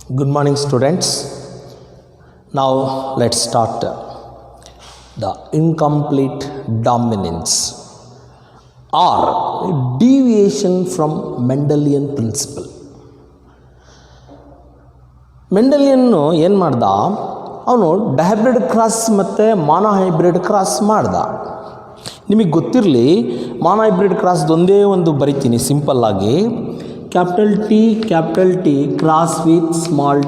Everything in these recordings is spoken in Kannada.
Good morning, students. Now let's start the incomplete dominance or deviation from Mendelian principle. Mendelian ಏನು ಮಾಡ್ದ, ಅವನು ಡೈಹೈಬ್ರಿಡ್ ಕ್ರಾಸ್ ಮತ್ತು ಮಾನೋಹೈಬ್ರಿಡ್ ಕ್ರಾಸ್ ಮಾಡ್ದ. ನಿಮಗೆ ಗೊತ್ತಿರಲಿ, ಮಾನೋಹೈಬ್ರಿಡ್ ಕ್ರಾಸ್ದು ಒಂದೇ ಒಂದು ಬರಿತೀನಿ ಸಿಂಪಲ್ಲಾಗಿ. Capital T cross with small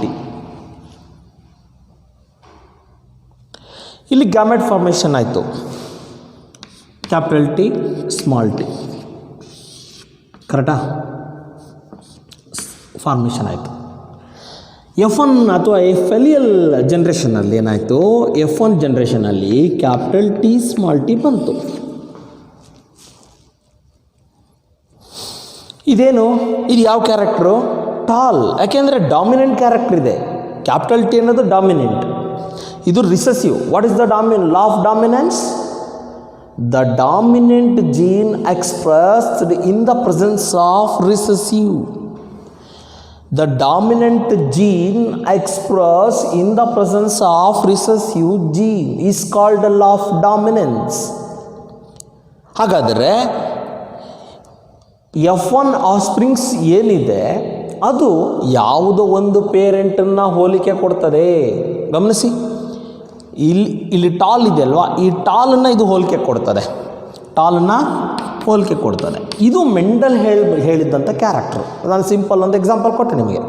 T. ಇಲ್ಲಿ ಗ್ಯಾಮೆಟ್ ಫಾರ್ಮೇಷನ್ ಆಯಿತು. ಕ್ಯಾಪಿಟಲ್ ಟಿ ಸ್ಮಾಲ್ ಟಿ, ಕರೆಕ್ಟಾ? ಫಾರ್ಮೇಷನ್ ಆಯಿತು. F1 ಅಥವಾ ಫೆಲಿಯಲ್ ಜನ್ರೇಷನಲ್ಲಿ ಏನಾಯಿತು, F1 ಜನ್ರೇಷನಲ್ಲಿ ಕ್ಯಾಪಿಟಲ್ ಟಿ ಸ್ಮಾಲ್ ಟಿ ಬಂತು. ಇದೇನು, ಇದು ಯಾವ ಕ್ಯಾರೆಕ್ಟ್ರು? ಟಾಲ್. ಯಾಕೆಂದರೆ ಡಾಮಿನೆಂಟ್ ಕ್ಯಾರೆಕ್ಟರ್ ಇದೆ. ಕ್ಯಾಪಿಟಲ್ ಟಿ ಅನ್ನೋದು ಡಾಮಿನೆಂಟ್, ಇದು recessive. What is the law of dominance? The dominant gene expressed in the presence of recessive. The dominant gene expressed in the presence of recessive gene is called the law of dominance. ಹಾಗಾದರೆ F1 ಆಫ್ಸ್ಪ್ರಿಂಗ್ಸ್ ಏನಿದೆ ಅದು ಯಾವುದೋ ಒಂದು ಪೇರೆಂಟನ್ನು ಹೋಲಿಕೆ ಕೊಡ್ತದೆ. ಗಮನಿಸಿ, ಇಲ್ಲಿ ಟಾಲ್ ಇದೆ ಅಲ್ವಾ, ಈ ಟಾಲನ್ನು ಇದು ಹೋಲಿಕೆ ಕೊಡ್ತದೆ, ಹೋಲಿಕೆ ಕೊಡ್ತಾನೆ. ಇದು ಮೆಂಡಲ್ ಹೇಳಿದ್ದಂಥ ಕ್ಯಾರೆಕ್ಟ್ರು. ನಾನು ಸಿಂಪಲ್ ಒಂದು ಎಕ್ಸಾಂಪಲ್ ಕೊಟ್ಟೆ ನಿಮಗೆ.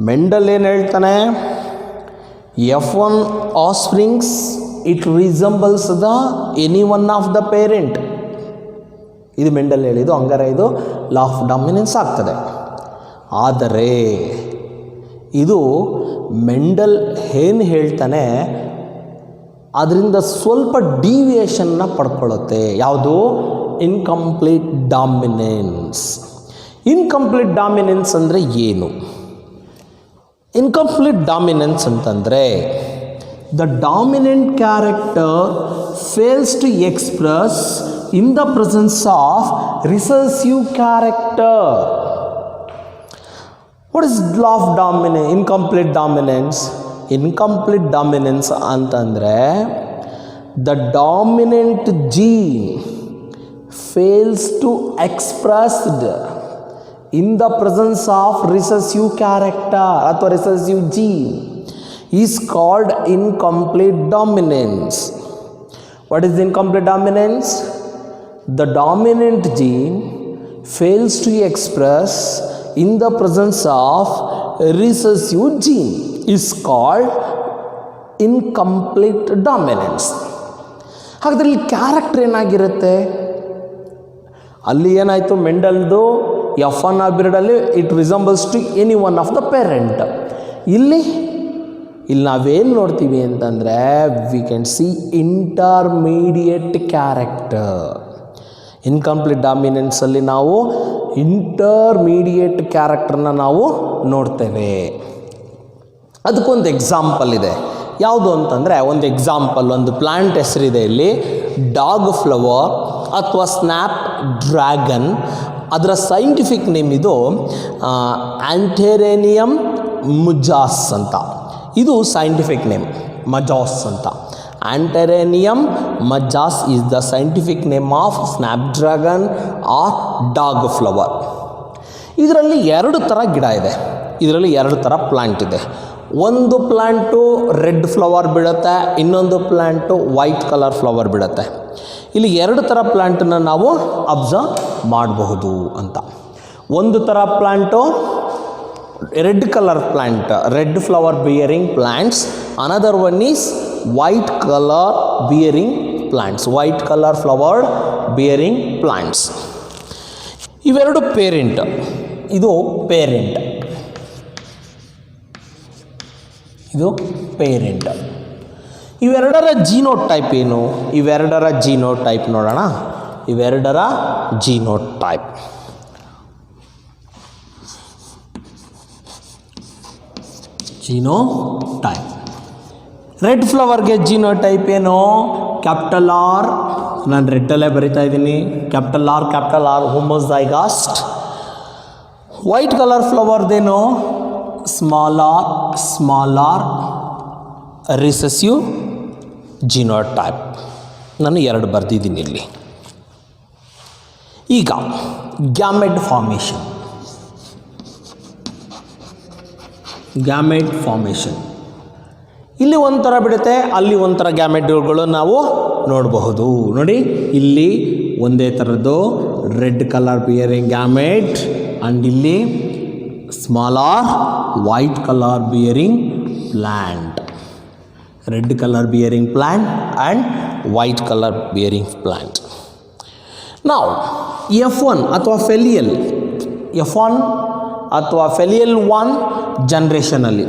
ಮೆಂಡಲ್ ಏನು ಹೇಳ್ತಾನೆ, F1 offsprings it resembles the any one of the parent. ಇದು ಮೆಂಡಲ್ ಹೇಳಿದ್ದು, ಹಂಗಾರೆ ಇದು ಲಾ ಆಫ್ ಡಾಮಿನೆನ್ಸ್ ಆಗ್ತದೆ. ಆದರೆ ಇದು ಮೆಂಡಲ್ ಏನು ಹೇಳ್ತಾನೆ ಅದರಿಂದ ಸ್ವಲ್ಪ ಡಿವಿಯೇಷನ್ನ ಪಡ್ಕೊಳ್ಳುತ್ತೆ. ಯಾವುದು? Incomplete dominance. ಇನ್ಕಂಪ್ಲೀಟ್ ಡಾಮಿನೆನ್ಸ್ ಅಂದರೆ ಏನು? ಇನ್ಕಂಪ್ಲೀಟ್ ಡಾಮಿನೆನ್ಸ್ ಅಂತಂದರೆ the dominant character fails to express in the presence of recessive character. What is law of incomplete dominance? Incomplete dominance ಅಂತಂದರೆ the dominant gene fails to expressed in the presence of recessive character ಅಥವಾ recessive gene is called incomplete dominance. What is incomplete dominance? The dominant gene fails to express in the presence of recessive gene is called incomplete dominance. ಹಾಗಾದರೆ ಇಲ್ಲಿ ಕ್ಯಾರೆಕ್ಟರ್ ಏನಾಗಿರುತ್ತೆ? ಅಲ್ಲಿ ಏನಾಯಿತು, ಮೆಂಡಲ್ದು F1 ಹೈಬ್ರಿಡಲ್ಲಿ it resembles to any one of the parent. ಇಲ್ಲಿ ನಾವೇನು ನೋಡ್ತೀವಿ ಅಂತಂದರೆ we can see intermediate character. Incomplete ಡಾಮಿನೆನ್ಸಲ್ಲಿ ನಾವು ಇಂಟರ್ಮೀಡಿಯೇಟ್ ಕ್ಯಾರೆಕ್ಟರ್ನ ನಾವು ನೋಡ್ತೇವೆ. ಅದಕ್ಕೊಂದು ಎಕ್ಸಾಂಪಲ್ ಇದೆ. ಯಾವುದು ಅಂತಂದರೆ, ಒಂದು ಎಕ್ಸಾಂಪಲ್, ಒಂದು ಪ್ಲ್ಯಾಂಟ್ ಹೆಸರಿದೆ ಇಲ್ಲಿ, ಡಾಗ್ ಫ್ಲವರ್ ಅಥವಾ ಸ್ನ್ಯಾಪ್ ಡ್ರ್ಯಾಗನ್. ಅದರ ಸೈಂಟಿಫಿಕ್ ನೇಮ್ ಇದು ಆಂಟೆರೇನಿಯಮ್ ಮಜಾಸ್ ಅಂತ. ಇದು ಸೈಂಟಿಫಿಕ್ ನೇಮ್, ಮಜಾಸ್ ಅಂತ. Antirrhinum majus is the scientific name of snapdragon or dog flower. ಇದರಲ್ಲಿ 2 ಥರ ಗಿಡ ಇದೆ, ಇದರಲ್ಲಿ 2 ಥರ ಪ್ಲ್ಯಾಂಟ್ ಇದೆ. ಒಂದು ಪ್ಲ್ಯಾಂಟು ರೆಡ್ ಫ್ಲವರ್ ಬಿಡುತ್ತೆ, ಇನ್ನೊಂದು ಪ್ಲ್ಯಾಂಟು ವೈಟ್ ಕಲರ್ ಫ್ಲವರ್ ಬಿಡುತ್ತೆ. ಇಲ್ಲಿ 2 ಥರ ಪ್ಲ್ಯಾಂಟನ್ನು ನಾವು ಅಬ್ಸರ್ವ್ ಮಾಡಬಹುದು ಅಂತ. ಒಂದು ಥರ plant red colour plant, red flower bearing plants. Another one is white colour bearing plants, white colour flowered bearing plants. ಇವೆರಡು ಪೇರೆಂಟ್. ಇದು ಪೇರೆಂಟ್, ಇದು ಪೇರೆಂಟ್. ಇವೆರಡರ ಜೀನೋಟೈಪ್ ಏನು? ಇವೆರಡರ ಜೀನೋಟೈಪ್ ನೋಡೋಣ. ಇವೆರಡರ ಜೀನೋಟೈಪ್ ರೆಡ್ ಫ್ಲವರ್ಗೆ ಜೀನೋಟೈಪ್ ಏನು? Capital R. ನಾನು ರೆಡ್ಡಲ್ಲೇ ಬರಿತಾ ಇದ್ದೀನಿ. Capital R homozygous. White colour ಫ್ಲವರ್ದೇನು? Small r recessive genotype. ನಾನು 2 ಬರೆದಿದ್ದೀನಿ ಇಲ್ಲಿ. ಈಗ ಗ್ಯಾಮೆಟ್ ಫಾರ್ಮೇಷನ್ ಇಲ್ಲಿ ಒಂಥರ ಬಿಡುತ್ತೆ, ಅಲ್ಲಿ ಒಂಥರ ಗ್ಯಾಮೆಟ್ಗಳು ನಾವು ನೋಡಬಹುದು. ನೋಡಿ, ಇಲ್ಲಿ ಒಂದೇ ಥರದ್ದು red colour bearing gamete and ಇಲ್ಲಿ small r white colour bearing plant. Red colour bearing plant and white colour bearing plant. ನಾವು F1 ಅಥವಾ ಫೆಲಿಯಲ್ 1 ಜನರೇಷನಲ್ಲಿ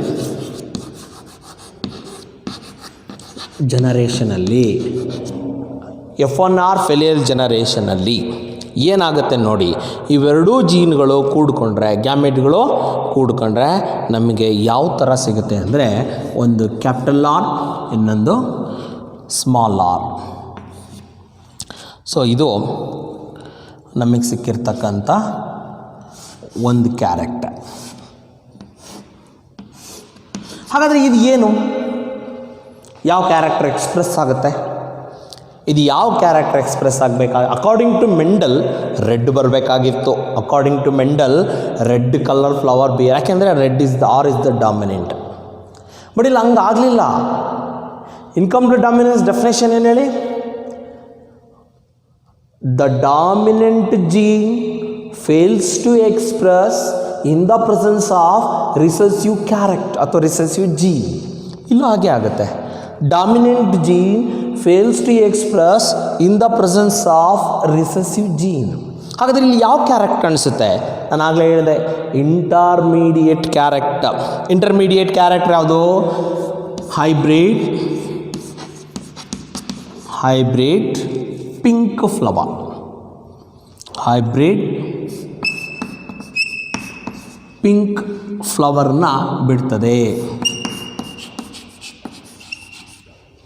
F1R ಫೆಲಿಯಲ್ ಜನರೇಷನಲ್ಲಿ ಏನಾಗುತ್ತೆ ನೋಡಿ, ಇವೆರಡೂ ಜೀನ್ಗಳು ಕೂಡ್ಕೊಂಡ್ರೆ, ಗ್ಯಾಮೆಟ್ಗಳು ಕೂಡ್ಕೊಂಡ್ರೆ ನಮಗೆ ಯಾವ ಥರ ಸಿಗುತ್ತೆ ಅಂದರೆ, ಒಂದು ಕ್ಯಾಪಿಟಲ್ ಆರ್, ಇನ್ನೊಂದು ಸ್ಮಾಲ್ ಆರ್. ಸೊ ಇದು ನಮಗೆ ಸಿಕ್ಕಿರ್ತಕ್ಕಂಥ ಒಂದು ಕ್ಯಾರೆಕ್ಟರ್. ಹಾಗಾದರೆ ಇದು ಏನು, ಯಾವ ಕ್ಯಾರೆಕ್ಟರ್ ಎಕ್ಸ್ಪ್ರೆಸ್ ಆಗುತ್ತೆ, ಇದು ಯಾವ character express according to Mendel red ಬರಬೇಕಾಗಿತ್ತು. According to Mendel red colour flower be, ಯಾಕೆಂದರೆ red is the dominant. But ಇಲ್ಲಿ ಹಂಗೆ ಆಗಲಿಲ್ಲ. ಇನ್ಕಂಪ್ಲೀಟ್ ಡಾಮಿನೆನ್ಸ್ ಡೆಫಿನೇಷನ್ ಏನು ಹೇಳಿ, the dominant gene fails to express in the presence of recessive character ಅಥವಾ ರಿಸೆಸಿವ್ ಜೀನ್. ಇಲ್ಲೂ ಹಾಗೆ ಆಗುತ್ತೆ. Dominant gene fails to express in the presence of recessive gene. ಹಾಗಾದರೆ ಇಲ್ಲಿ ಯಾವ ಕ್ಯಾರೆಕ್ಟರ್ ಅನಿಸುತ್ತೆ? ನಾನು ಆಗಲೇ ಹೇಳಿದೆ, ಇಂಟರ್ಮೀಡಿಯೇಟ್ ಕ್ಯಾರೆಕ್ಟರ್ ಯಾವುದು? Hybrid pink flower. Hybrid pink ಫ್ಲವರ್ನ ಬಿಡ್ತದೆ.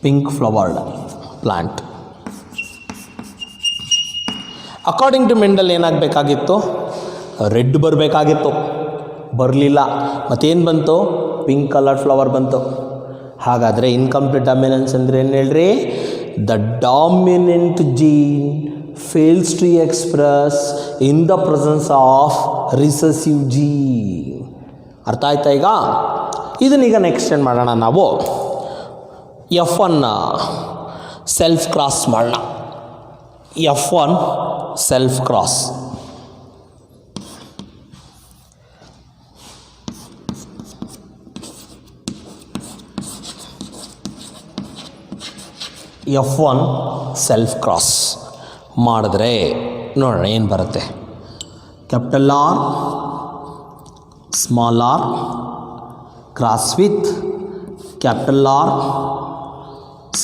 Pink flowered plant. According to Mendel ಏನಾಗಬೇಕಾಗಿತ್ತು? ರೆಡ್ ಬರಬೇಕಾಗಿತ್ತು, ಬರಲಿಲ್ಲ. ಮತ್ತೇನು ಬಂತು? ಪಿಂಕ್ ಕಲರ್ ಫ್ಲವರ್ ಬಂತು. ಹಾಗಾದರೆ ಇನ್ಕಂಪ್ಲೀಟ್ ಡಾಮಿನೆನ್ಸ್ ಅಂದರೆ ಏನು ಹೇಳ್ರಿ? The dominant gene fails to express in the presence of recessive gene. ಅರ್ಥ ಆಯ್ತಾ? ಈಗ ಇದನ್ನೀಗ ನೆಕ್ಸ್ಟ್ ಏನು ಮಾಡೋಣ ನಾವು? F1 ಸೆಲ್ಫ್ ಕ್ರಾಸ್ ಮಾಡೋಣ. F1 self cross. F1 self cross ಮಾಡಿದ್ರೆ ನೋಡೋಣ ಏನು ಬರುತ್ತೆ. Capital R, small R cross with capital R,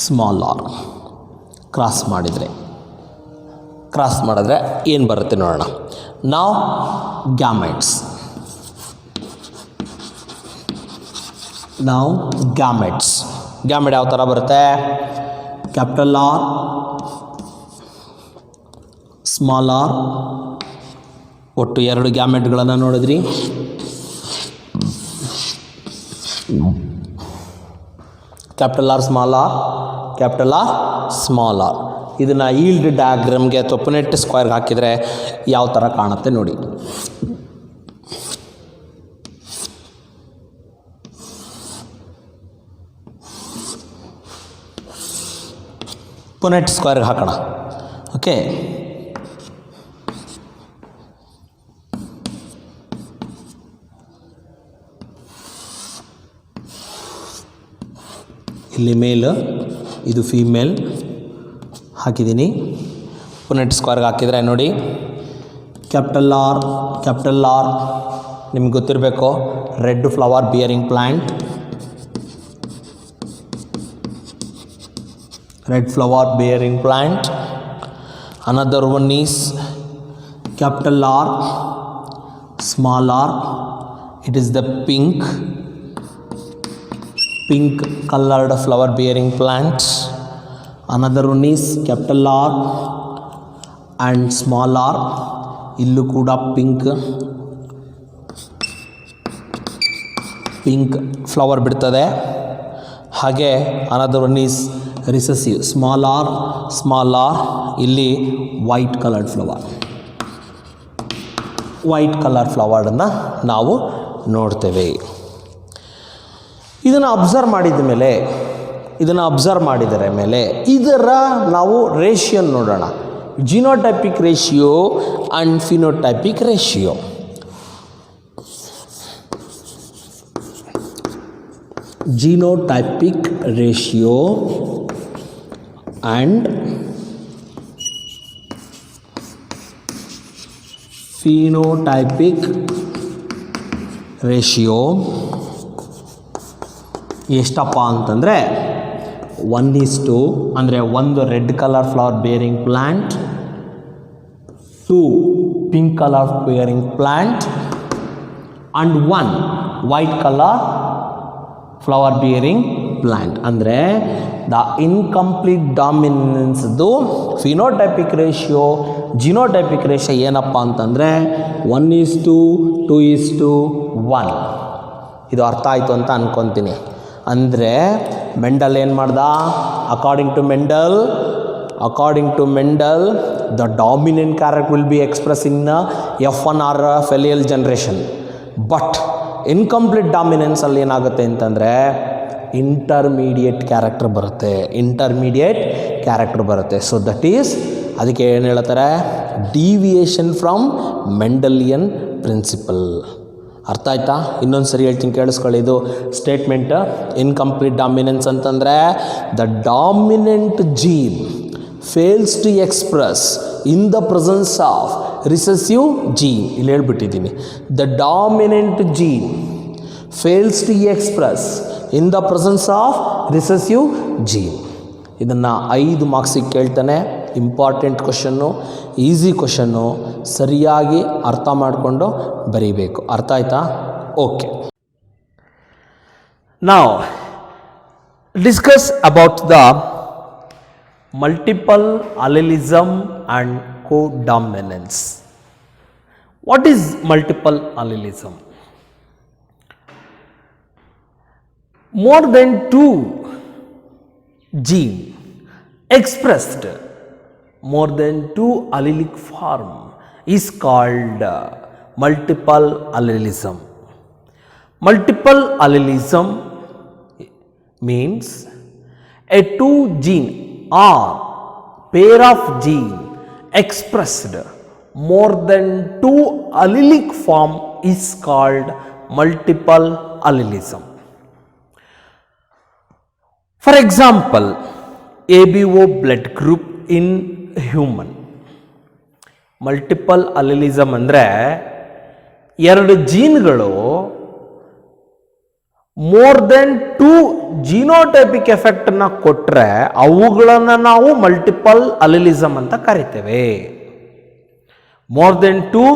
small R cross ಮಾಡಿದರೆ ಏನು ಬರುತ್ತೆ ನೋಡೋಣ. ನಾವು ಗ್ಯಾಮೆಟ್ಸ್ ಗ್ಯಾಮೆಟ್ ಯಾವ ಥರ ಬರುತ್ತೆ? ಕ್ಯಾಪಿಟಲ್ ಆರ್, ಸ್ಮಾಲ್ ಆರ್, ಒಟ್ಟು 2 ಗ್ಯಾಮೆಟ್ಗಳನ್ನು ನೋಡಿದ್ರಿ. Capital R, small R. ಇದನ್ನು ಈಲ್ಡ್ ಡಯಾಗ್ರಾಮ್ಗೆ ಅಥವಾ ಪುನೆಟ್ ಸ್ಕ್ವೇರ್ಗೆ ಹಾಕಿದರೆ ಯಾವ ಥರ ಕಾಣುತ್ತೆ ನೋಡಿ. ಪುನೆಟ್ ಸ್ಕ್ವೇರ್ಗೆ ಹಾಕೋಣ. ಓಕೆ, ಇಲ್ಲಿ ಮೇಲ್, ಇದು ಫೀಮೇಲ್ ಹಾಕಿದ್ದೀನಿ. ಪುನೆಟ್ ಸ್ಕ್ವೇರ್ಗೆ ಹಾಕಿದರೆ ನೋಡಿ, ಕ್ಯಾಪಿಟಲ್ ಆರ್ ನಿಮ್ಗೆ ಗೊತ್ತಿರಬೇಕು, red flower bearing plant, Another one is capital R, small r. It is the pink colored flower bearing plant. Another one is capital R and small r. Illu kuda pink. Pink flower ಬಿಡ್ತದೆ. ಹಾಗೆ another one is recessive, small R ಇಲ್ಲಿ ವೈಟ್ ಕಲರ್ಡ್ ಫ್ಲವರನ್ನು ನಾವು ನೋಡ್ತೇವೆ. ಇದನ್ನು ಅಬ್ಸರ್ವ್ ಮಾಡಿದರೆ ಮೇಲೆ ಇದರ ನಾವು ರೇಷಿಯೋ ನೋಡೋಣ. Genotypic ratio and phenotypic ratio. genotypic ratio and phenotypic ratio ಎಷ್ಟಪ್ಪ ಅಂತಂದರೆ 1:2 ಅಂದರೆ ಒಂದು red colour flower bearing plant, 2 pink colour bearing plant and 1 white colour flower bearing plant. ಅಂದರೆ ದ ಇನ್ಕಂಪ್ಲೀಟ್ ಡಾಮಿನೆನ್ಸ್ದು ಫಿನೋಟೈಪಿಕ್ ರೇಷಿಯೋ ಜಿನೋಟೈಪಿಕ್ ರೇಷಿಯೋ ಏನಪ್ಪ ಅಂತಂದರೆ 1:2:1. ಇದು ಅರ್ಥ ಆಯಿತು ಅಂತ ಅಂದ್ಕೊತೀನಿ. ಅಂದರೆ ಮೆಂಡಲ್ ಏನು ಮಾಡ್ದ, according to Mendel the dominant character will be express in F1 or filial generation. But incomplete ಡಾಮಿನೆನ್ಸಲ್ಲಿ ಏನಾಗುತ್ತೆ ಅಂತಂದರೆ ಇಂಟರ್ಮೀಡಿಯೇಟ್ ಕ್ಯಾರೆಕ್ಟರ್ ಬರುತ್ತೆ. ಸೊ ದಟ್ ಈಸ್ ಅದಕ್ಕೆ ಏನು ಹೇಳ್ತಾರೆ, ಡಿವಿಯೇಷನ್ ಫ್ರಮ್ ಮೆಂಡಲಿಯನ್ ಪ್ರಿನ್ಸಿಪಲ್. ಅರ್ಥ ಆಯ್ತಾ? ಇನ್ನೊಂದು ಸರಿ ಹೇಳ್ತೀನಿ, ಕೇಳಿಸ್ಕೊಳ್ಳಿ. ಇದು ಸ್ಟೇಟ್ಮೆಂಟ್ ಇನ್ಕಂಪ್ಲೀಟ್ ಡಾಮಿನೆನ್ಸ್ ಅಂತಂದರೆ the dominant gene fails to express in the presence of recessive gene. ಇಲ್ಲಿ ಹೇಳ್ಬಿಟ್ಟಿದ್ದೀನಿ, the dominant gene fails to express in the presence of recessive gene. ಇದನ್ನು 5 ಮಾರ್ಕ್ಸಿಗೆ ಕೇಳ್ತಾನೆ. ಇಂಪಾರ್ಟೆಂಟ್ ಕ್ವಶನ್ನು, ಈಸಿ ಕ್ವಶನ್ನು, ಸರಿಯಾಗಿ ಅರ್ಥ ಮಾಡಿಕೊಂಡು ಬರೀಬೇಕು. ಅರ್ಥ ಆಯ್ತಾ? ಓಕೆ. ನಾವು discuss about the multiple allelism and codominance. What is multiple allelism? More than 2 genes expressed more than 2 allelic form is called multiple allelism. Multiple allelism means a 2 gene or pair of gene expressed more than 2 allelic form is called multiple allelism. For example, ABO blood group in human. Multiple allelism ಅಂದರೆ 2 ಜೀನ್ಗಳು ಮೋರ್ ದೆನ್ 2 ಜಿನೋಟೈಪಿಕ್ ಎಫೆಕ್ಟನ್ನು ಕೊಟ್ಟರೆ ಅವುಗಳನ್ನು ನಾವು ಮಲ್ಟಿಪಲ್ ಅಲಿಲಿಸಮ್ ಅಂತ ಕರಿತೇವೆ. More than 2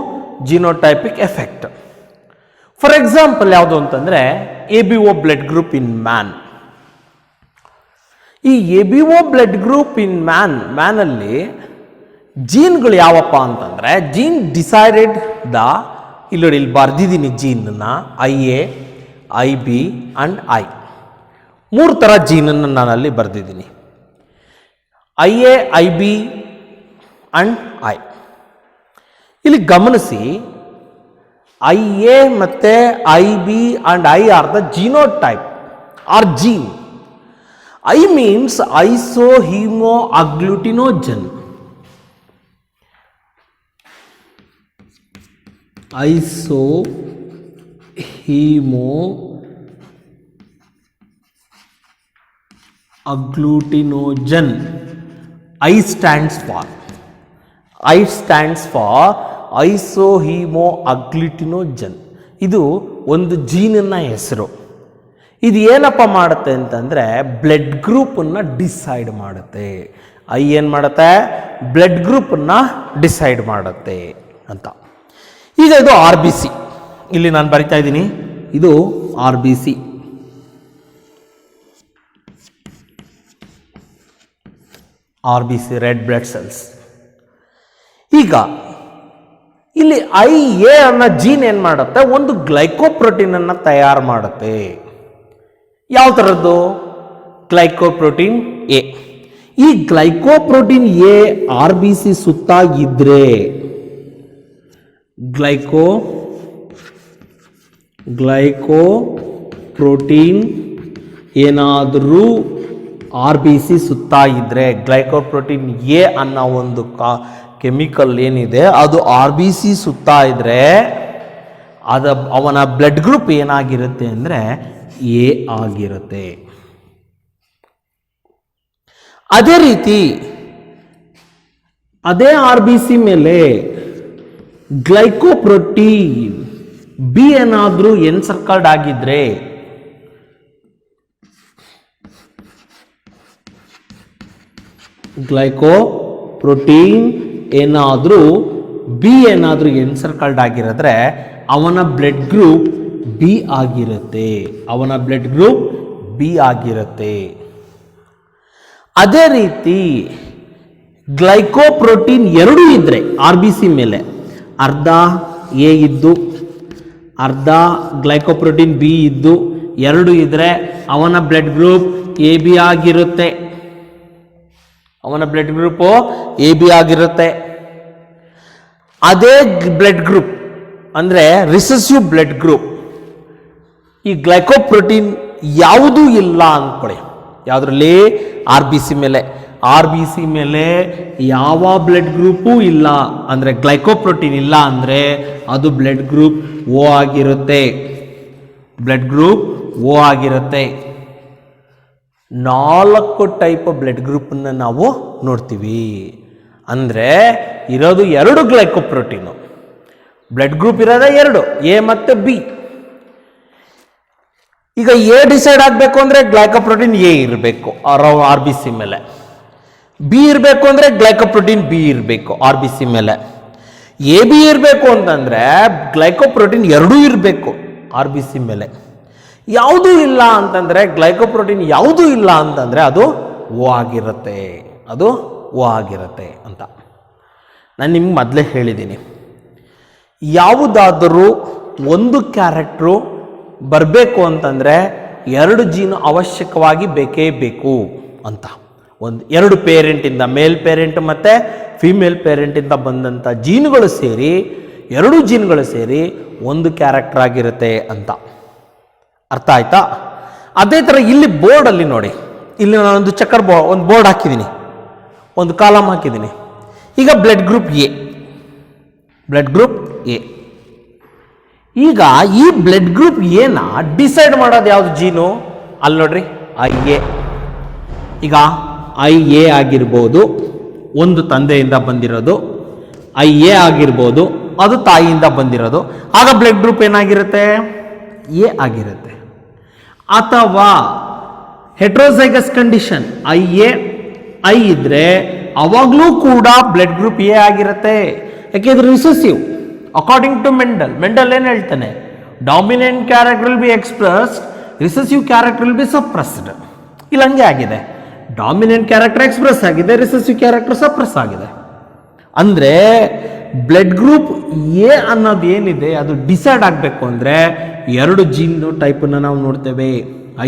genotypic effect. For example ಯಾವುದು ಅಂತಂದರೆ ABO blood group in man. ಈ ABO ಬ್ಲಡ್ ಗ್ರೂಪ್ ಇನ್ ಮ್ಯಾನಲ್ಲಿ ಜೀನ್ಗಳು ಯಾವಪ್ಪ ಅಂತಂದರೆ ಜೀನ್ ಡಿಸೈಡೆಡ್ ದ, ಇಲ್ಲಿ ಬರ್ದಿದ್ದೀನಿ ಜೀನನ್ನು, IA, IB ಆ್ಯಂಡ್ I. 3 ಥರ ಜೀನನ್ನು ನಾನಲ್ಲಿ ಬರೆದಿದ್ದೀನಿ, IA, IB ಆ್ಯಂಡ್ I. ಇಲ್ಲಿ ಗಮನಿಸಿ, IA ಮತ್ತು IB and I are the genotype or gene. I means isohemoagglutinogen. Isohemoagglutinogen. I stands for isohemoagglutinogen. ಇದು ಒಂದು ಜೀನಿನ ಹೆಸರು. ಇದು ಏನಪ್ಪ ಮಾಡುತ್ತೆ ಅಂತಂದರೆ ಬ್ಲಡ್ ಗ್ರೂಪನ್ನು ಡಿಸೈಡ್ ಮಾಡುತ್ತೆ. ಐ ಏನು ಮಾಡುತ್ತೆ, ಬ್ಲಡ್ ಗ್ರೂಪನ್ನು ಡಿಸೈಡ್ ಮಾಡುತ್ತೆ ಅಂತ. ಈಗ ಇದು RBC, ಇಲ್ಲಿ ನಾನು ಬರಿತಾ ಇದ್ದೀನಿ, ಇದು RBC. Red blood cells. ಈಗ ಇಲ್ಲಿ IA ಅನ್ನೋ ಜೀನ್ ಏನು ಮಾಡುತ್ತೆ, ಒಂದು ಗ್ಲೈಕೋಪ್ರೋಟೀನ್ ಅನ್ನು ತಯಾರು ಮಾಡುತ್ತೆ. ಯಾವ ಥರದ್ದು? Glycoprotein A. ಈ ಗ್ಲೈಕೋಪ್ರೋಟೀನ್ ಎ RBC ಸುತ್ತ ಇದ್ರೆ ಗ್ಲೈಕೋಪ್ರೋಟೀನ್ ಏನಾದರೂ RBC ಸುತ್ತ ಇದ್ರೆ, ಗ್ಲೈಕೋಪ್ರೋಟೀನ್ ಎ ಅನ್ನೋ ಒಂದು ಕೆಮಿಕಲ್ ಏನಿದೆ ಅದು RBC ಸುತ್ತ ಇದ್ರೆ ಅವನ ಬ್ಲಡ್ ಗ್ರೂಪ್ ಏನಾಗಿರುತ್ತೆ ಅಂದರೆ ಎ ಆಗಿರುತ್ತೆ. ಅದೇ ರೀತಿ ಅದೇ RBC ಮೇಲೆ ಗ್ಲೈಕೋಪ್ರೋಟೀನ್ ಬಿ ಏನಾದರೂ ಎನ್ಸರ್ಕಲ್ಡ್ ಆಗಿದ್ರೆ ಗ್ಲೈಕೋಪ್ರೋಟೀನ್ ಏನಾದರೂ ಎನ್ಸರ್ಕಲ್ಡ್ ಆಗಿರಿದ್ರೆ ಅವನ ಬ್ಲಡ್ ಗ್ರೂಪ್ ಬಿ ಆಗಿರುತ್ತೆ. ಅದೇ ರೀತಿ ಗ್ಲೈಕೋಪ್ರೋಟೀನ್ 2 ಇದ್ರೆ RBC ಮೇಲೆ, ಅರ್ಧ ಎ ಇದ್ದು ಅರ್ಧ ಗ್ಲೈಕೋಪ್ರೋಟೀನ್ ಬಿ ಇದ್ದು 2 ಇದ್ರೆ ಅವನ ಬ್ಲಡ್ ಗ್ರೂಪ್ AB ಆಗಿರುತ್ತೆ. ಅದೇ ಬ್ಲಡ್ ಗ್ರೂಪ್ ಅಂದರೆ ರಿಸೆಸಿವ್ ಬ್ಲಡ್ ಗ್ರೂಪ್, ಈ ಗ್ಲೈಕೋಪ್ರೋಟೀನ್ ಯಾವುದೂ ಇಲ್ಲ ಅಂದ್ಕೊಳ್ಳಿ. ಯಾವುದರಲ್ಲಿ? RBC ಮೇಲೆ ಯಾವ ಬ್ಲಡ್ ಗ್ರೂಪೂ ಇಲ್ಲ ಅಂದರೆ ಗ್ಲೈಕೋಪ್ರೋಟೀನ್ ಇಲ್ಲ ಅಂದರೆ ಅದು ಬ್ಲಡ್ ಗ್ರೂಪ್ O ಆಗಿರುತ್ತೆ. 4 ಟೈಪ್ ಬ್ಲಡ್ ಗ್ರೂಪನ್ನು ನಾವು ನೋಡ್ತೀವಿ. ಅಂದರೆ ಇರೋದು 2 ಗ್ಲೈಕೋಪ್ರೋಟೀನು, ಬ್ಲಡ್ ಗ್ರೂಪ್ ಇರೋದೇ 2, ಎ ಮತ್ತು ಬಿ. ಈಗ ಎ ಡಿಸೈಡ್ ಆಗಬೇಕು ಅಂದರೆ ಗ್ಲೈಕೋಪ್ರೋಟೀನ್ ಎ ಇರಬೇಕು RBC ಮೇಲೆ, ಬಿ ಇರಬೇಕು ಅಂದರೆ ಗ್ಲೈಕೋಪ್ರೋಟೀನ್ ಬಿ ಇರಬೇಕು RBC ಮೇಲೆ, AB ಇರಬೇಕು ಅಂತಂದರೆ ಗ್ಲೈಕೋಪ್ರೋಟೀನ್ 2 ಇರಬೇಕು RBC ಮೇಲೆ. ಯಾವುದೂ ಇಲ್ಲ ಅಂತಂದರೆ ಗ್ಲೈಕೋಪ್ರೋಟೀನ್ ಯಾವುದೂ ಇಲ್ಲ ಅಂತಂದರೆ ಅದು O ಆಗಿರುತ್ತೆ ಅಂತ ನಾನು ನಿಮ್ಗೆ ಮೊದಲೇ ಹೇಳಿದ್ದೀನಿ. ಯಾವುದಾದರೂ ಒಂದು ಕ್ಯಾರೆಕ್ಟ್ರು ಬರಬೇಕು ಅಂತಂದರೆ 2 ಜೀನು ಅವಶ್ಯಕವಾಗಿ ಬೇಕೇ ಬೇಕು ಅಂತ. 2 ಪೇರೆಂಟಿಂದ, ಮೇಲ್ ಪೇರೆಂಟ್ ಮತ್ತು ಫಿಮೇಲ್ ಪೇರೆಂಟಿಂದ ಬಂದಂಥ ಜೀನುಗಳು ಸೇರಿ 2 ಜೀನ್ಗಳು ಸೇರಿ ಒಂದು ಕ್ಯಾರೆಕ್ಟರ್ ಆಗಿರುತ್ತೆ ಅಂತ. ಅರ್ಥ ಆಯ್ತಾ? ಅದೇ ಥರ ಇಲ್ಲಿ ಬೋರ್ಡಲ್ಲಿ ನೋಡಿ, ಇಲ್ಲಿ ನಾನೊಂದು ಒಂದು ಬೋರ್ಡ್ ಹಾಕಿದ್ದೀನಿ, ಒಂದು ಕಾಲಮ್ ಹಾಕಿದ್ದೀನಿ. ಈಗ ಬ್ಲಡ್ ಗ್ರೂಪ್ ಎ. ಈಗ ಈ ಬ್ಲಡ್ ಗ್ರೂಪ್ ಎನ ಡಿಸೈಡ್ ಮಾಡೋದು ಯಾವುದು ಜೀನು? ಅಲ್ಲಿ ನೋಡ್ರಿ IA. ಈಗ IA ಆಗಿರ್ಬೋದು, ಒಂದು ತಂದೆಯಿಂದ ಬಂದಿರೋದು, IA ಆಗಿರ್ಬೋದು, ಅದು ತಾಯಿಯಿಂದ ಬಂದಿರೋದು. ಆಗ ಬ್ಲಡ್ ಗ್ರೂಪ್ ಏನಾಗಿರುತ್ತೆ? ಎ ಆಗಿರುತ್ತೆ. ಅಥವಾ ಹೆಟ್ರೋಸೈಗಸ್ ಕಂಡೀಷನ್ I ಇದ್ರೆ ಅವಾಗಲೂ ಕೂಡ ಬ್ಲಡ್ ಗ್ರೂಪ್ ಎ ಆಗಿರುತ್ತೆ. ಯಾಕೆಂದ್ರೆ ರಿಸೆಸಿವ್. ಅಕಾರ್ಡಿಂಗ್ ಟು ಮೆಂಡಲ್ ಏನು ಹೇಳ್ತಾನೆ? Dominant character will be expressed, recessive character will B suppressed. ಇಲ್ಲಿ ಹಂಗೆ ಆಗಿದೆ, ಡಾಮಿನೆಂಟ್ ಕ್ಯಾರೆಕ್ಟರ್ ಎಕ್ಸ್ಪ್ರೆಸ್ ಆಗಿದೆ, ರಿಸೆಸಿವ್ ಕ್ಯಾರೆಕ್ಟರ್ ಸಪ್ರೆಸ್ ಆಗಿದೆ. ಅಂದರೆ ಬ್ಲಡ್ ಗ್ರೂಪ್ ಎ ಅನ್ನೋದು ಏನಿದೆ ಅದು ಡಿಸೈಡ್ ಆಗಬೇಕು ಅಂದರೆ 2 ಜೀನ್ ಟೈಪನ್ನು ನಾವು ನೋಡ್ತೇವೆ.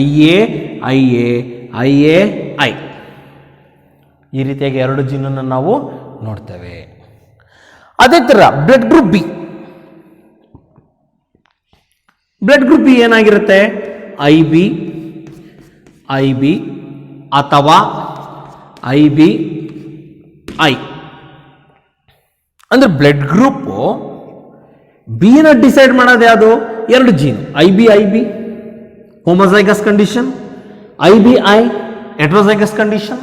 IA, I. ಈ ರೀತಿಯಾಗಿ 2 ಜೀನನ್ನು ನಾವು ನೋಡ್ತೇವೆ. ಅದೇ ಥರ ಬ್ಲಡ್ ಗ್ರೂಪ್ ಬಿ ಏನಾಗಿರುತ್ತೆ? IB ಅಥವಾ IBI. ಅಂದ್ರೆ ಬ್ಲಡ್ ಗ್ರೂಪ್ ಬಿನ ಡಿಸೈಡ್ ಮಾಡೋದು ಯಾವುದು? 2 gene, IB homozygous condition, IBI heterozygous condition.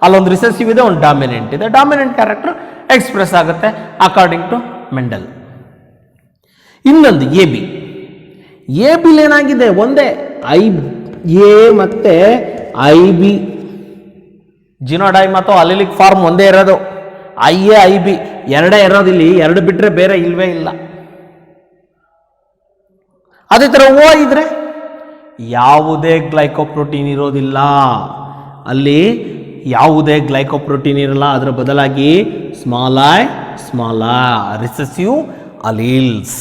ಅಲ್ಲೊಂದು ರಿಸೆಸಿವ್ ಇದೆ, ಒಂದು ಡಾಮಿನೆಂಟ್ ಇದೆ. ಡಾಮಿನೆಂಟ್ ಕ್ಯಾರೆಕ್ಟರ್ ಎಕ್ಸ್ಪ್ರೆಸ್ ಆಗುತ್ತೆ ಅಕಾರ್ಡಿಂಗ್ ಟು ಮೆಂಡಲ್. ಇನ್ನೊಂದು AB ಏನಾಗಿದೆ? ಒಂದೇ IA ಮತ್ತೆ IB. ಜಿನೋಡೈಮ್ ಅಥವಾ ಅಲಿಲಿಕ್ ಫಾರ್ಮ್ ಒಂದೇ ಇರೋದು, IA IB 2 ಇರೋದಿಲ್ಲಿ, 2 ಬಿಟ್ಟರೆ ಬೇರೆ ಇಲ್ವೇ ಇಲ್ಲ. ಅದೇ ಥರ O ಇದ್ರೆ ಯಾವುದೇ ಗ್ಲೈಕೋಪ್ರೋಟೀನ್ ಇರೋದಿಲ್ಲ, ಅಲ್ಲಿ ಯಾವುದೇ ಗ್ಲೈಕೋಪ್ರೋಟೀನ್ ಇರಲ್ಲ. ಅದರ ಬದಲಾಗಿ small i recessive alleles.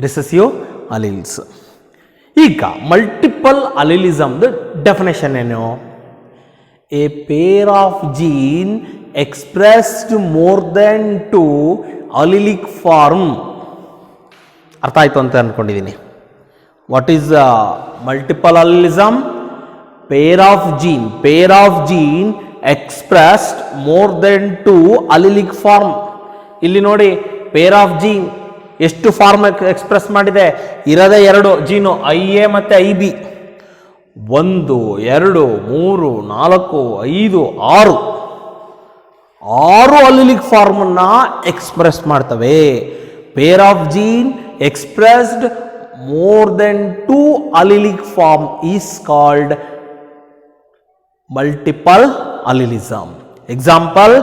Recessive alleles. ಈಗ ಮಲ್ಟಿಪಲ್ ಅಲಿಲಿಸಮ್ದು ಡೆಫಿನೇಷನ್ ಏನು? A pair of gene expressed more than 2 allelic form. ಅರ್ಥ ಆಯಿತು ಅಂತ ಅಂದ್ಕೊಂಡಿದ್ದೀನಿ. What is multiple allelism? Pair of gene expressed more than 2 allelic form. ಇಲ್ಲಿ ನೋಡಿ, ಪೇರ್ ಆಫ್ ಜೀನ್ ಎಷ್ಟು ಫಾರ್ಮ್ ಎಕ್ಸ್ಪ್ರೆಸ್ ಮಾಡಿದೆ? ಇರದೇ 2 ಜೀನು, IA ಮತ್ತು IB. 1 2 3 4 5 6 ಅಲಿಲಿಕ್ ಫಾರ್ಮನ್ನ ಎಕ್ಸ್ಪ್ರೆಸ್ ಮಾಡ್ತವೆ. Pair of gene expressed more than 2 allelic form is called multiple allelism. Example,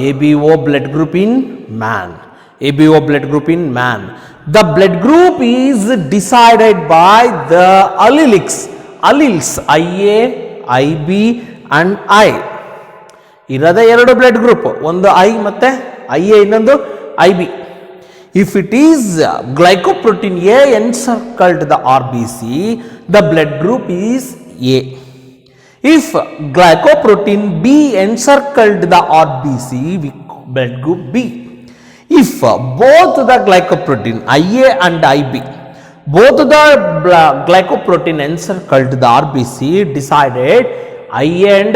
ABO blood group in man. ABO blood group in man. The blood group is decided by the alleles, IA, IB and I. ಇರದೇ 2 ಬ್ಲಡ್ ಗ್ರೂಪ್, ಒಂದು I ಮತ್ತೆ IA, ಇನ್ನೊಂದು IB. If it is glycoprotein A encircled the RBC, the blood group is A. If glycoprotein B encircled the RBC, blood group B. If both the glycoprotein IA and IB, both the glycoprotein encircled the RBC, decided IA and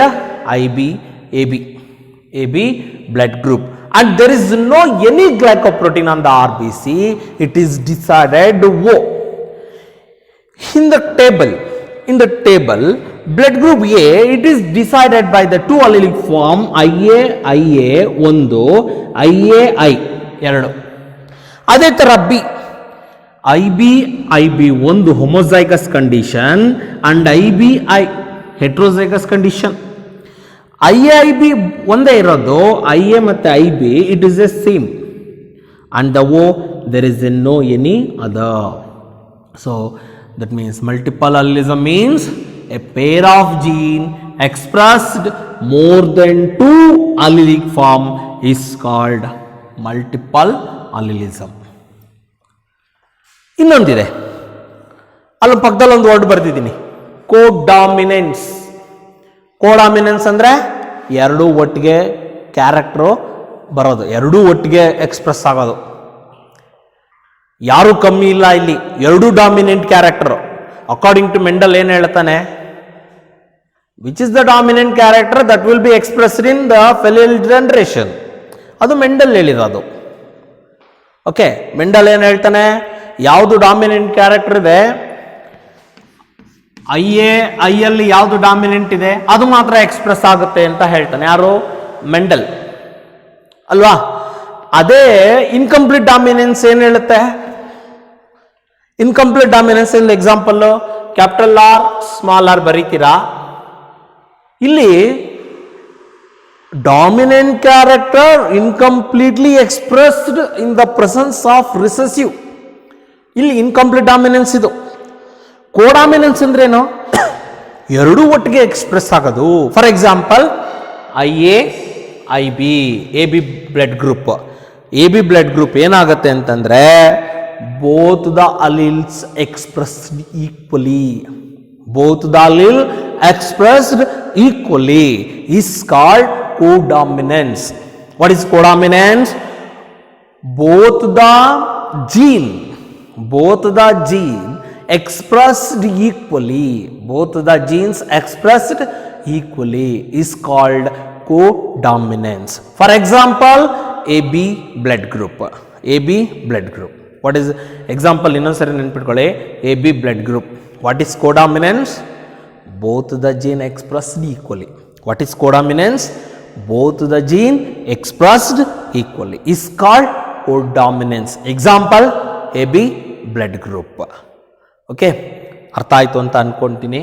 IB, AB blood group, and there is no any glycoprotein on the RBC, it is decided O. In the table, blood group A, it is decided by the 2 allelic form IA 1, IA I 2. ಅದೇ ತರ IB 1 homozygous condition and IB I heterozygous condition. IB ಒಂದೇ ಇರೋದು, IA ಮತ್ತು IB it is the same, and the O there is no any other. So that means multiple allelism means a pair of gene expressed more than 2 allelic form is called multiple allelism. ಇನ್ನೊಂದಿದೆ, ಅಲ್ಲಿ ಪಕ್ಕದಲ್ಲಿ ಒಂದು ವರ್ಡ್ ಬರ್ತಿದ್ದೀನಿ, ಕೋಡಾಮಿನೆನ್ಸ್. ಕೋಡಾಮಿನೆನ್ಸ್ ಅಂದರೆ 2 ಒಟ್ಟಿಗೆ ಕ್ಯಾರೆಕ್ಟರು ಬರೋದು, 2 ಒಟ್ಟಿಗೆ ಎಕ್ಸ್ಪ್ರೆಸ್ ಆಗೋದು. ಯಾರು ಕಮ್ಮಿ ಇಲ್ಲ ಇಲ್ಲಿ, 2 dominant character. According to Mendel ಏನು ಹೇಳ್ತಾನೆ? Which is the dominant character that will be expressed in the filial generation. ಅದು ಮೆಂಡಲ್ ಹೇಳಿರೋದು. ಓಕೆ, ಮೆಂಡಲ್ ಏನು ಹೇಳ್ತಾನೆ? ಯಾವುದು ಡಾಮಿನೆಂಟ್ ಕ್ಯಾರೆಕ್ಟರ್ ಇದೆ, ಐಯಲ್ಲಿ ಯಾವುದು ಡಾಮಿನೆಂಟ್ ಇದೆ ಅದು ಮಾತ್ರ ಎಕ್ಸ್ಪ್ರೆಸ್ ಆಗುತ್ತೆ ಅಂತ ಹೇಳ್ತಾನೆ. ಯಾರು? ಮೆಂಡಲ್ ಅಲ್ವಾ? ಅದೇ ಇನ್ಕಂಪ್ಲೀಟ್ ಡಾಮಿನೆನ್ಸ್ ಏನು ಹೇಳುತ್ತೆ? ಇನ್ಕಂಪ್ಲೀಟ್ ಡಾಮಿನೆನ್ಸ್ ಇಂದ example capital R small r ಬರೀತೀರಾ. ಇಲ್ಲಿ dominant character incompletely expressed in the presence of recessive. ಇಲ್ಲಿ ಇನ್ಕಂಪ್ಲೀಟ್ ಡಾಮಿನೆನ್ಸ್ ಇದು. ಕೋಡಾಮಿನೆನ್ಸ್ ಅಂದ್ರೇನು? 2 ಒಟ್ಟಿಗೆ ಎಕ್ಸ್ಪ್ರೆಸ್ ಆಗೋದು. For example IA IB AB blood group. AB blood group ಏನಾಗುತ್ತೆ ಅಂತಂದ್ರೆ both the alleles expressed equally. Both the allele expressed equally is called codominance. What is codominance? Both the gene expressed equally. Both the genes expressed equally is called codominance. For example, AB blood group. AB blood group. What is example? ಇನ್ನೊಂದ್ಸರಿ ನೆನ್ಪಿಟ್ಕೊಳ್ಳಿ. AB blood group. What is codominance? Both the gene expressed equally. What is codominance? Both the gene expressed equally is called codominance. Example, AB blood group. Okay, ಅರ್ಥ ಆಯಿತು ಅಂತ ಅಂದ್ಕೊಳ್ತೀನಿ.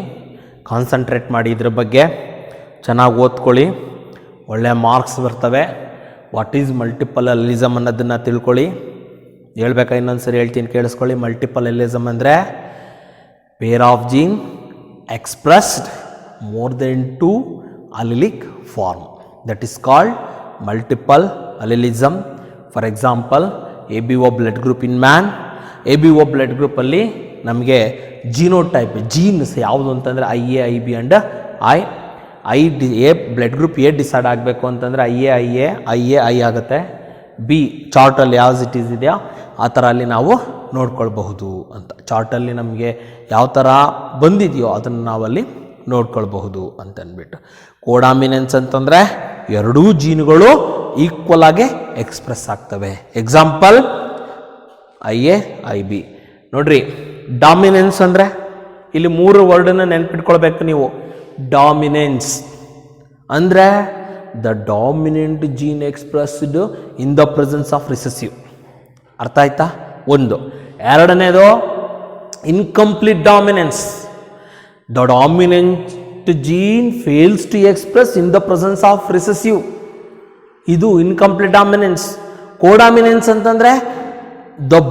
ಕಾನ್ಸಂಟ್ರೇಟ್ ಮಾಡಿ, ಇದ್ರ ಬಗ್ಗೆ ಚೆನ್ನಾಗಿ ಓದ್ಕೊಳ್ಳಿ, ಒಳ್ಳೆಯ ಮಾರ್ಕ್ಸ್ ಬರ್ತವೆ. ವಾಟ್ ಈಸ್ ಮಲ್ಟಿಪಲ್ ಅಲಿಸಮ್ ಅನ್ನೋದನ್ನು ತಿಳ್ಕೊಳ್ಳಿ. ಹೇಳ್ಬೇಕಾ? ಇನ್ನೊಂದ್ಸರಿ ಹೇಳ್ತೀನಿ, ಕೇಳಿಸ್ಕೊಳ್ಳಿ. ಮಲ್ಟಿಪಲ್ ಅಲಿಸಮ್ ಅಂದರೆ pair of gene expressed more than 2 allelic form, that is called multiple allelism. For example, ABO blood group in man. ABO blood ಗ್ರೂಪಲ್ಲಿ ನಮಗೆ ಜೀನೋಟೈಪ್ ಜೀನ್ಸ್ ಯಾವುದು ಅಂತಂದರೆ IA, IB and A blood group A decide ಆಗಬೇಕು ಅಂತಂದರೆ IA ಆಗುತ್ತೆ. ಬಿ ಚಾರ್ಟಲ್ಲಿ ಯಾವ್ದು ಇಟ್ ಈಸ್ ಇದೆಯಾ ಆ ಥರ ಅಲ್ಲಿ ನಾವು ನೋಡ್ಕೊಳ್ಬಹುದು ಅಂತ. ಚಾರ್ಟಲ್ಲಿ ನಮಗೆ ಯಾವ ಥರ ಬಂದಿದೆಯೋ ಅದನ್ನು ನಾವಲ್ಲಿ ನೋಡ್ಕೊಳ್ಬಹುದು ಅಂತಂದ್ಬಿಟ್ಟು. ಕೋಡಾಮಿನೆನ್ಸ್ ಅಂತಂದರೆ ಎರಡೂ ಜೀನುಗಳು ಈಕ್ವಲ್ ಆಗಿ ಎಕ್ಸ್ಪ್ರೆಸ್ ಆಗ್ತವೆ. Example IA, IB. ನೋಡ್ರಿ, ಡಾಮಿನೆನ್ಸ್ ಅಂದರೆ ಇಲ್ಲಿ 3 ವರ್ಡನ್ನು ನೆನ್ಪಿಟ್ಕೊಳ್ಬೇಕು ನೀವು. ಡಾಮಿನೆನ್ಸ್ ಅಂದರೆ the dominant gene expressed in the presence of recessive. ಅರ್ಥ ಆಯ್ತಾ? ಒಂದು. ಎರಡನೇದು incomplete dominance. The dominant gene fails to express in the presence of recessive. ಇದು ಇನ್ಕಂಪ್ಲೀಟ್ ಡಾಮಿನೆನ್ಸ್. ಕೋಡಾಮಿನೆನ್ಸ್ ಅಂತಂದರೆ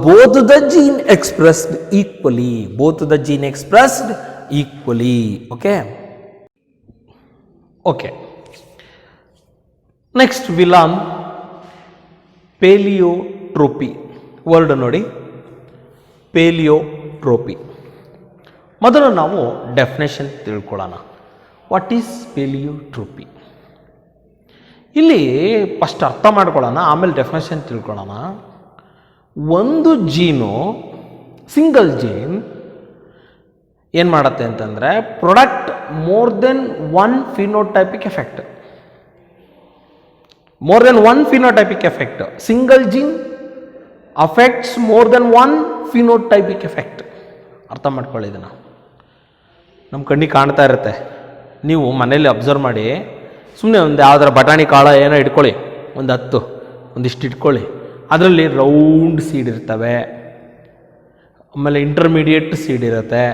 both the gene expressed equally. Okay. Next we learn paleotropy. Word ನೋಡಿ, ಪೇಲಿಯೋಟ್ರೋಪಿ. ಮೊದಲು ನಾವು ಡೆಫಿನೇಷನ್ ತಿಳ್ಕೊಳ್ಳೋಣ. What is pleiotropy? ಇಲ್ಲಿ ಫಸ್ಟ್ ಅರ್ಥ ಮಾಡ್ಕೊಳ್ಳೋಣ, ಆಮೇಲೆ ಡೆಫಿನೇಷನ್ ತಿಳ್ಕೊಳ್ಳೋಣ. ಒಂದು ಜೀನು, ಸಿಂಗಲ್ ಜೀನ್ ಏನು ಮಾಡುತ್ತೆ ಅಂತಂದರೆ product more than one phenotypic effect. Single gene affects more than one phenotypic effect. ಅರ್ಥ ಮಾಡ್ಕೊಳ್ಳಿ ಇದನ್ನು. ನಮ್ಮ ಕಣ್ಣಿಗೆ ಕಾಣ್ತಾ ಇರುತ್ತೆ, ನೀವು ಮನೇಲಿ ಅಬ್ಸರ್ವ್ ಮಾಡಿ. ಸುಮ್ಮನೆ ಒಂದು ಯಾವ್ದಾರ ಬಟಾಣಿ ಕಾಳ ಏನೋ ಇಟ್ಕೊಳ್ಳಿ, ಒಂದಿಷ್ಟು ಇಟ್ಕೊಳ್ಳಿ. ಅದರಲ್ಲಿ ರೌಂಡ್ ಸೀಡ್ ಇರ್ತವೆ, ಆಮೇಲೆ ಇಂಟರ್ಮೀಡಿಯೇಟ್ ಸೀಡ್ ಇರುತ್ತೆ,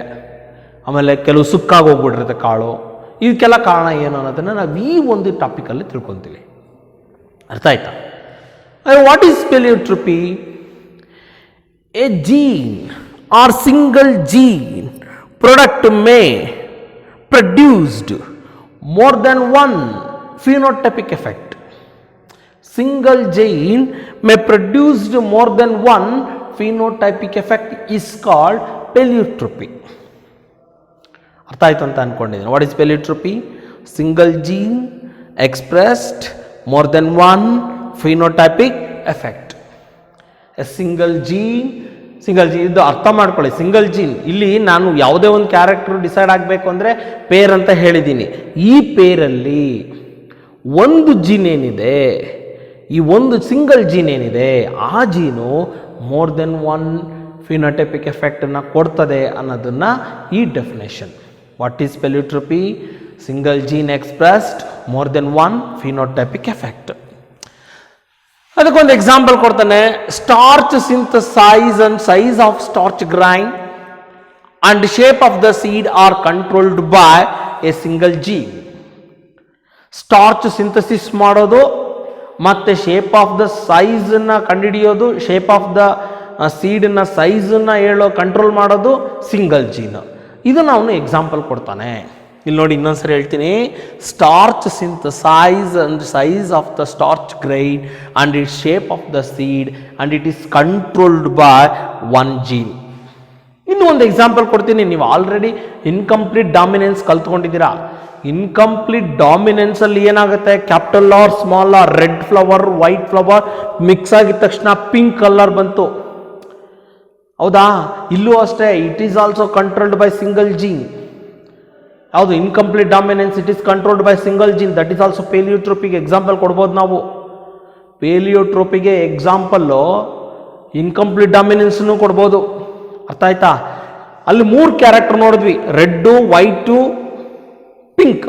ಆಮೇಲೆ ಕೆಲವು ಸುಕ್ಕಾಗಿ ಹೋಗ್ಬಿಟ್ಟಿರುತ್ತೆ ಕಾಳು. ಇದಕ್ಕೆಲ್ಲ ಕಾರಣ ಏನು ಅನ್ನೋದನ್ನು ನಾವು ಈ ಒಂದು ಟಾಪಿಕಲ್ಲಿ ತಿಳ್ಕೊತೀವಿ. ಅರ್ಥ ಆಯ್ತಾ? What is pleiotropy? A gene or single gene product may produced more than one phenotypic effect. Single gene may produce more than one phenotypic effect is called paleotropy. ಅರ್ಥ ಆಯ್ತು ಅಂತ ಅನ್ಕೊಂಡಿದ್ದೀನಿ. What is pleiotropy? Single gene expressed more than one phenotypic effect. Single gene ಇದು ಅರ್ಥ ಮಾಡ್ಕೊಳ್ಳಿ. ಸಿಂಗಲ್ ಜೀನ್ ಇಲ್ಲಿ ನಾನು ಯಾವುದೇ ಒಂದು ಕ್ಯಾರೆಕ್ಟರ್ ಡಿಸೈಡ್ ಆಗಬೇಕು ಅಂದರೆ ಪೇರ್ ಅಂತ ಹೇಳಿದ್ದೀನಿ. ಈ ಪೇರಲ್ಲಿ ಒಂದು ಜೀನ್ ಏನಿದೆ, ಈ ಒಂದು ಸಿಂಗಲ್ ಜೀನ್ ಏನಿದೆ, ಆ gene more than one phenotypic ಎಫೆಕ್ಟನ್ನು ಕೊಡ್ತದೆ ಅನ್ನೋದನ್ನು ಈ definition. What is pleiotropy? Single gene expressed more than one phenotypic effect. ಅದಕ್ಕೊಂದು ಎಕ್ಸಾಂಪಲ್ ಕೊಡ್ತಾನೆ. Starch synthesize and size of starch grain and shape of the seed are controlled by a single gene. Starch synthesis ಮಾಡೋದು ಮತ್ತೆ ಶೇಪ್ ಆಫ್ ದ ಸೈಜನ್ನು ಕಂಡುಹಿಡಿಯೋದು, ಶೇಪ್ ಆಫ್ ದ ಸೀಡ್ನ ಸೈಜನ್ನು ಕಂಟ್ರೋಲ್ ಮಾಡೋದು ಸಿಂಗಲ್ ಜೀನ್. ಇದನ್ನು ಅವನು ಎಕ್ಸಾಂಪಲ್ ಕೊಡ್ತಾನೆ. ಇಲ್ಲಿ ನೋಡಿ, ಇನ್ನೊಂದ್ಸರಿ ಹೇಳ್ತೀನಿ. Starch synthesize and size of the starch grain and it shape of the seed and it is controlled by one gene. ಇನ್ನು ಒಂದು ಎಕ್ಸಾಂಪಲ್ ಕೊಡ್ತೀನಿ. ನೀವು ಆಲ್ರೆಡಿ ಇನ್ಕಂಪ್ಲೀಟ್ ಡಾಮಿನೆನ್ಸ್ ಕಲ್ತ್ಕೊಂಡಿದ್ದೀರಾ. ಇನ್ಕಂಪ್ಲೀಟ್ ಡಾಮಿನೆನ್ಸ್ ಅಲ್ಲಿ ಏನಾಗುತ್ತೆ? Capital R small r, red flower white flower mix ಆಗಿದ ತಕ್ಷಣ ಪಿಂಕ್ ಕಲರ್ ಬಂತು, ಹೌದಾ? ಇಲ್ಲೂ ಅಷ್ಟೇ, it is also controlled by single gene. ಯಾವುದು? Incomplete dominance, it is controlled by single gene. That is also ಪೇಲಿಯೋಟ್ರೋಪಿಗೆ example ಕೊಡ್ಬೋದು ನಾವು. ಪೇಲಿಯೋಟ್ರೋಪಿಗೆ ಎಕ್ಸಾಂಪಲ್ಲು ಇನ್ಕಂಪ್ಲೀಟ್ ಡಾಮಿನೆನ್ಸ್ನು ಕೊಡ್ಬೋದು. ಅರ್ಥ ಆಯ್ತಾ? ಅಲ್ಲಿ 3 ಕ್ಯಾರೆಕ್ಟರ್ ನೋಡಿದ್ವಿ, ರೆಡ್ಡು, ವೈಟು, ಪಿಂಕ್.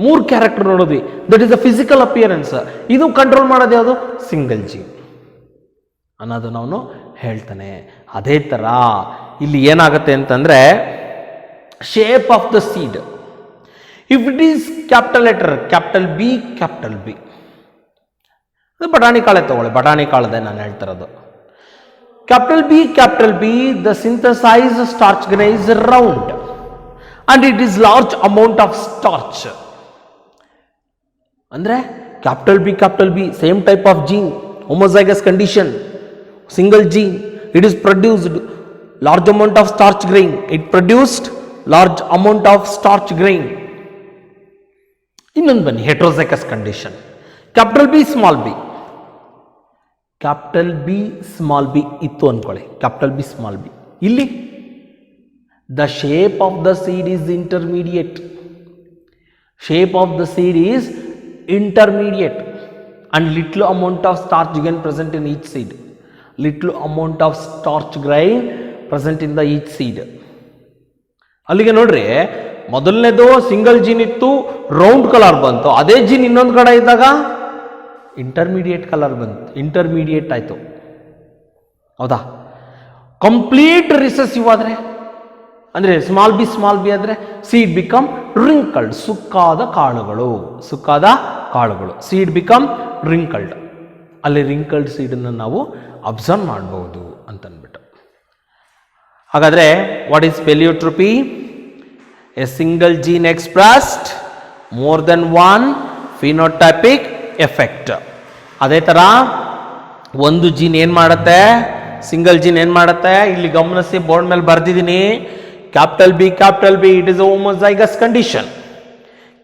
3 ಕ್ಯಾರೆಕ್ಟರ್ ನೋಡಿದ್ವಿ. That is the physical appearance. ಇದು ಕಂಟ್ರೋಲ್ ಮಾಡೋದು ಯಾವುದು? ಸಿಂಗಲ್ ಜೀನ್ ಅನ್ನೋದನ್ನು ಅವನು ಹೇಳ್ತಾನೆ. ಅದೇ ಥರ ಇಲ್ಲಿ ಏನಾಗುತ್ತೆ ಅಂತಂದರೆ, shape of the seed, if it is capital letter capital B, ಅದು ಬಟಾಣಿ ಕಾಳೆ ತಗೊಳ್ಳಿ, ಬಟಾಣಿ ಕಾಳದೆ ನಾನು ಹೇಳ್ತಿರೋದು. capital B, the synthesized starch grain is round and it is large amount of starch. ಅಂದ್ರೆ capital B, same type of gene, homozygous condition, single gene, it is produced large amount of starch grain, it produced large amount of starch grain. ಇನ್ನೊಂದು ಬನ್ನಿ, heterozygous condition. Capital B small b, capital B small b ಇತ್ತು ಅಂದ್ಕೊಳ್ಳಿ, ಕ್ಯಾಪಿಟಲ್ ಬಿ ಸ್ಮಾಲ್ ಬಿ. ಇಲ್ಲಿ the shape of the seed is intermediate, shape of the seed is intermediate and little amount of starch grain present in each seed, little amount of starch grain present in the each seed. ಅಲ್ಲಿಗೆ ನೋಡ್ರಿ, ಮೊದಲನೇದು ಸಿಂಗಲ್ ಜೀನ್ ಇತ್ತು, ರೌಂಡ್ ಕಲರ್ ಬಂತು. ಅದೇ ಜೀನ್ ಇನ್ನೊಂದು ಕಡೆ ಇದ್ದಾಗ ಇಂಟರ್ಮೀಡಿಯೇಟ್ ಕಲರ್ ಬಂತು, ಇಂಟರ್ಮೀಡಿಯೇಟ್ ಆಯಿತು. ಹೌದಾ? ಕಂಪ್ಲೀಟ್ ರಿಸೆಸಿವ್ ಆದರೆ ಅಂದರೆ ಸ್ಮಾಲ್ ಬಿ ಆದರೆ ಸೀಡ್ ಬಿಕಮ್ ರಿಂಕಲ್ಡ್, ಸುಕ್ಕಾದ ಕಾಳುಗಳು, ಸುಕ್ಕಾದ ಕಾಳುಗಳು. ಸೀಡ್ ಬಿಕಮ್ ರಿಂಕಲ್ಡ್, ಅಲ್ಲಿ ರಿಂಕಲ್ಡ್ ಸೀಡನ್ನು ನಾವು ಅಬ್ಸರ್ವ್ ಮಾಡಬಹುದು ಅಂತಂದ್ಬಿಟ್ಟು. ಹಾಗಾದರೆ what is pleiotropy? A single gene expressed more than one phenotypic effect. ಅದೇ ಥರ ಒಂದು ಜೀನ್ ಏನು ಮಾಡುತ್ತೆ, ಸಿಂಗಲ್ ಜೀನ್ ಏನು ಮಾಡುತ್ತೆ, ಇಲ್ಲಿ ಗಮನಿಸಿ, ಬೋರ್ಡ್ ಮೇಲೆ ಬರೆದಿದ್ದೀನಿ. Capital B, it is a homozygous condition.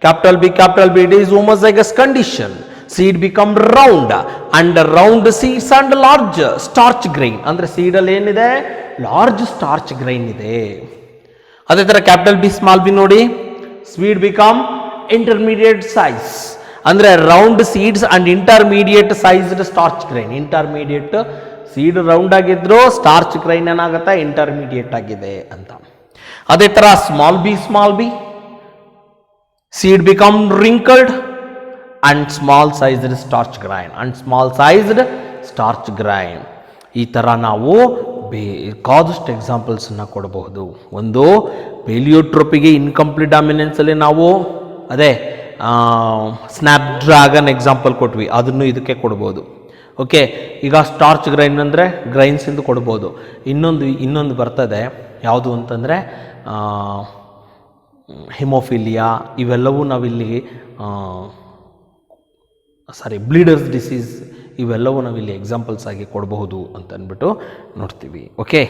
Capital B, it is homozygous condition. Seed become round and round seeds and large starch grain. ಅಂದರೆ ಸೀಡಲ್ಲಿ ಏನಿದೆ, ಲಾರ್ಜ್ ಸ್ಟಾರ್ಚ್ ಗ್ರೈನ್ ಇದೆ. ಅದೇ ಥರ ಕ್ಯಾಪಿಟಲ್ ಬಿ ಸ್ಮಾಲ್ ಬಿ ನೋಡಿ, ಸೀಡ್ ಬಿಕಮ್ ಇಂಟರ್ಮೀಡಿಯೇಟ್ ಸೈಜ್, ಅಂದರೆ round seeds and intermediate sized starch grain. Intermediate seed round ಆಗಿದ್ರು, ಸ್ಟಾರ್ಚ್ ಗ್ರೈನ್ ಏನಾಗುತ್ತೆ, ಇಂಟರ್ಮೀಡಿಯೇಟ್ ಆಗಿದೆ ಅಂತ. ಅದೇ ಥರ small B seed become wrinkled and small sized starch grain ಈ ಥರ ನಾವು ಬೇಕಾದಷ್ಟು ಎಕ್ಸಾಂಪಲ್ಸನ್ನು ಕೊಡಬಹುದು. ಒಂದು ಪೆಲಿಯೋಟ್ರೋಪಿಗೆ ಇನ್ಕಂಪ್ಲೀಟ್ ಡಾಮಿನೆನ್ಸಲ್ಲಿ ನಾವು ಅದೇ ಸ್ನ್ಯಾಪ್ ಡ್ರ್ಯಾಗನ್ ಎಕ್ಸಾಂಪಲ್ ಕೊಟ್ವಿ, ಅದನ್ನು ಇದಕ್ಕೆ ಕೊಡ್ಬೋದು. ಓಕೆ, ಈಗ ಸ್ಟಾರ್ಚ್ ಗ್ರೈನ್ ಅಂದರೆ ಗ್ರೈನ್ಸಿಂದು ಕೊಡ್ಬೋದು. ಇನ್ನೊಂದು ಬರ್ತದೆ, ಯಾವುದು ಅಂತಂದರೆ ಹಿಮೋಫಿಲಿಯಾ. ಇವೆಲ್ಲವೂ ನಾವಿಲ್ಲಿ ಬ್ಲೀಡರ್ಸ್ ಡಿಸೀಸ್, ಇವೆಲ್ಲವೂ ನಾವಿಲ್ಲಿ ಎಕ್ಸಾಂಪಲ್ಸ್ ಆಗಿ ಕೊಡಬಹುದು ಅಂತ ಅಂದ್ಬಿಟ್ಟು ನೋಡ್ತೀವಿ. ಓಕೆ.